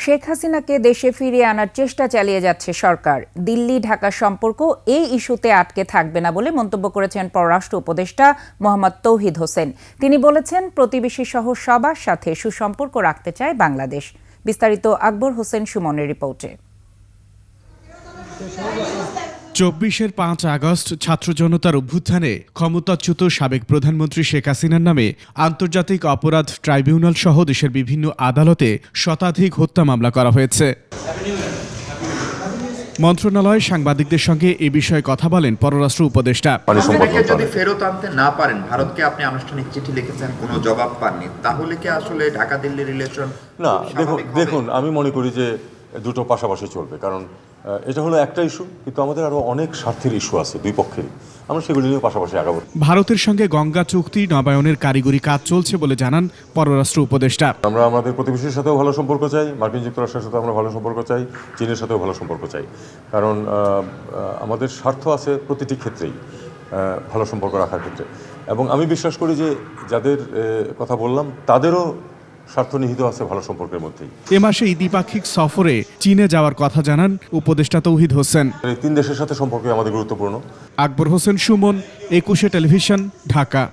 শেখ হাসিনাকে দেশে ফিরিয়ে আনার চেষ্টা চালিয়ে যাচ্ছে সরকার। দিল্লি ঢাকা সম্পর্ক এই ইস্যুতে আটকে থাকবে না বলে মন্তব্য করেছেন পররাষ্ট্র উপদেষ্টা মোহাম্মদ তৌহিদ হোসেন। তিনি বলেছেন, প্রতিবেশী সহ সবার সাথে সুসম্পর্ক রাখতে চায় বাংলাদেশ। বিস্তারিত আকবর হোসেন সুমনের রিপোর্টে। ২৪-এর ৫ আগস্ট ছাত্র জনতার অভ্যুত্থানে ক্ষমতাচ্যুত সাবেক প্রধানমন্ত্রী শেখ হাসিনার নামে আন্তর্জাতিক অপরাধ ট্রাইব্যুনাল সহ দেশের বিভিন্ন আদালতে শতাধিক হত্যা মামলা করা হয়েছে। মন্ত্রণালয় সাংবাদিকদের সঙ্গে এ বিষয়ে কথা বলেন পররাষ্ট্র উপদেষ্টা। যদি ফেরত আনতে না পারেন, ভারতকে আপনি আনুষ্ঠানিক চিঠি লিখেছেন, কোনো জবাব পাননি, তাহলে কি আসলে ঢাকা দিল্লি রিলেশন? না, দেখুন আমি মনে করি যে দুটো পাশাপাশি চলবে, কারণ এটা হলো একটা ইস্যু, কিন্তু আমাদের আরো অনেক স্বার্থের ইস্যু আছে দুই পক্ষেরই, আমরা সেগুলি নিয়ে পাশাপাশি আগাবো। ভারতের সঙ্গে গঙ্গা চুক্তি নবায়নের কারিগরি কাজ চলছে বলে জানান পররাষ্ট্র উপদেষ্টা। আমরা আমাদের প্রতিবেশীর সাথেও ভালো সম্পর্ক চাই, মার্কিন যুক্তরাষ্ট্রের সাথে আমরা ভালো সম্পর্ক চাই, চীনের সাথেও ভালো সম্পর্ক চাই, কারণ আমাদের স্বার্থ আছে প্রতিটি ক্ষেত্রেই ভালো সম্পর্ক রাখার ক্ষেত্রে। এবং আমি বিশ্বাস করি যে যাদের কথা বললাম তাদেরও স্বার্থ নিহিত আছে ভালো সম্পর্কের মধ্যেই। এ মাসে দ্বিপাক্ষিক সফরে চীনে যাওয়ার কথা জানান উপদেষ্টা তৌহিদ হোসেন। এই তিন দেশের সাথে সম্পর্ক আমাদের গুরুত্বপূর্ণ। আকবর হোসেন সুমন, ২১ টেলিভিশন, ঢাকা।